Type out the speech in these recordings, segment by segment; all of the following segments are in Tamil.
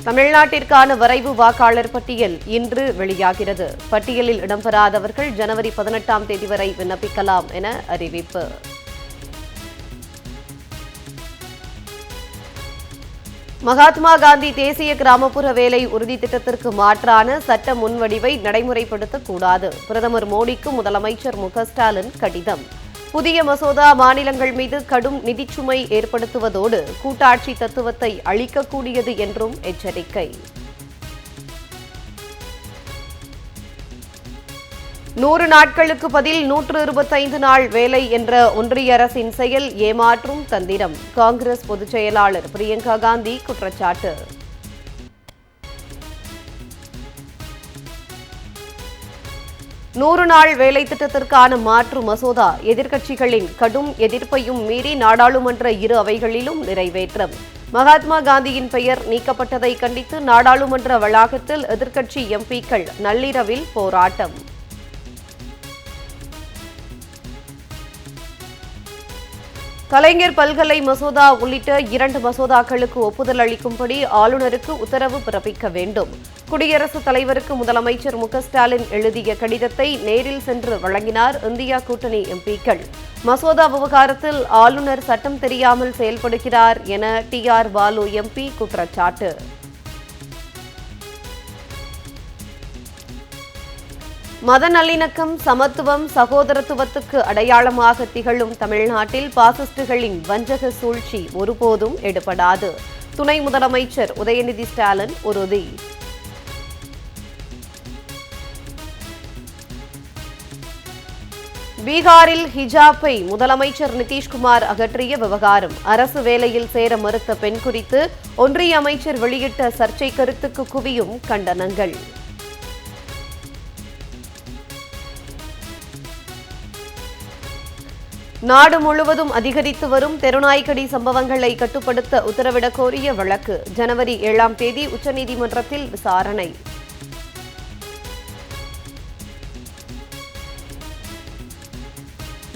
தமிழ்நாட்டிற்கான வரைவு வாக்காளர் பட்டியல் இன்று வெளியாகிறது. பட்டியலில் இடம்பெறாதவர்கள் ஜனவரி 18ஆம் தேதி வரை விண்ணப்பிக்கலாம் என அறிவிப்பு. மகாத்மா காந்தி தேசிய கிராமப்புற வேலை உறுதி திட்டத்திற்கு மாற்றான சட்ட முன்வடிவை நடைமுறைப்படுத்தக்கூடாது. பிரதமர் மோடிக்கு முதலமைச்சர் மு.க.ஸ்டாலின் கடிதம். புதிய மசோதா மாநிலங்கள் மீது கடும் நிதிச்சுமை ஏற்படுத்துவதோடு கூட்டாட்சி தத்துவத்தை அளிக்கக்கூடியது என்றும் எச்சரிக்கை. 100 நாட்களுக்கு பதில் 125 நாள் வேலை என்ற ஒன்றிய அரசின் செயல் ஏமாற்றும் தந்திரம். காங்கிரஸ் பொதுச் செயலாளர் பிரியங்கா காந்தி குற்றச்சாட்டு. நூறு நாள் வேலை திட்டத்திற்கான மாற்று மசோதா எதிர்க்கட்சிகளின் கடும் எதிர்ப்பையும் மீறி நாடாளுமன்ற இரு அவைகளிலும் நிறைவேற்றம். மகாத்மா காந்தியின் பெயர் நீக்கப்பட்டதை கண்டித்து நாடாளுமன்ற வளாகத்தில் எதிர்க்கட்சி எம்பிக்கள் நள்ளிரவில் போராட்டம். கலைஞர் பல்கலை மசோதா உள்ளிட்ட 2 மசோதாக்களுக்கு ஒப்புதல் அளிக்கும்படி ஆளுநருக்கு உத்தரவு பிறப்பிக்க வேண்டும். குடியரசுத் தலைவருக்கு முதலமைச்சர் மு.க.ஸ்டாலின் எழுதிய கடிதத்தை நேரில் சென்று வழங்கினார் இந்தியா கூட்டணி எம்பிக்கள். மசோதா விவகாரத்தில் ஆளுநர் சட்டம் தெரியாமல் செயல்படுகிறார் என டி.ஆர். பாலு எம்பி குற்றச்சாட்டு. மத நல்லிணக்கம், சமத்துவம், சகோதரத்துவத்துக்கு அடையாளமாக திகழும் தமிழ்நாட்டில் பாசிஸ்டுகளின் வஞ்சக சூழ்ச்சி ஒருபோதும் எடுபடாது. துணை முதலமைச்சர் உதயநிதி ஸ்டாலின் உறுதி. பீகாரில் ஹிஜாபை முதலமைச்சர் நிதிஷ்குமார் அகற்றிய விவகாரம். அரசு வேலையில் சேர மறுத்த பெண் குறித்து ஒன்றிய அமைச்சர் வெளியிட்ட சர்ச்சை கருத்துக்கு குவியும் கண்டனங்கள். நாடு முழுவதும் அதிகரித்து வரும் தெருநாய்க்கடி சம்பவங்களை கட்டுப்படுத்த உத்தரவிடக் கோரிய வழக்கு. ஜனவரி 7ஆம் தேதி உச்சநீதிமன்றத்தில் விசாரணை.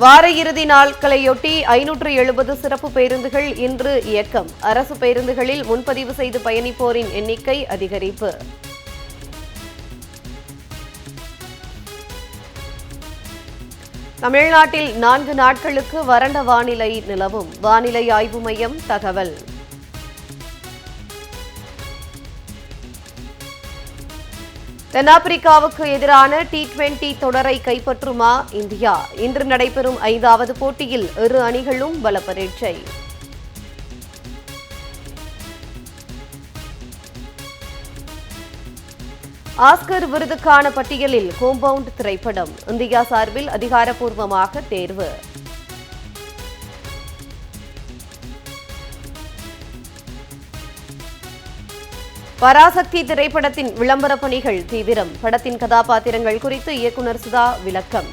வார இறுதி நாட்களையொட்டி 570 சிறப்பு பேருந்துகள் இன்று இயக்கம். அரசு பேருந்துகளில் முன்பதிவு செய்து பயணிப்போரின் எண்ணிக்கை அதிகரிப்பு. தமிழ்நாட்டில் 4 நாட்களுக்கு வறண்ட வானிலை நிலவும். வானிலை ஆய்வு மையம் தகவல். தென்னாப்பிரிக்காவுக்கு எதிரான T20 தொடரை கைப்பற்றுமா இந்தியா? இன்று நடைபெறும் 5வது போட்டியில் இரு அணிகளும் பல பரீட்சை. ஆஸ்கர் விருதுக்கான பட்டியலில் கோம்பவுண்ட் திரைப்படம் இந்தியா சார்பில் அதிகாரப்பூர்வமாக தேர்வு. பராசக்தி திரைப்படத்தின் விளம்பர பணிகள் தீவிரம். படத்தின் கதாபாத்திரங்கள் குறித்து இயக்குநர் சுதா விளக்கம்.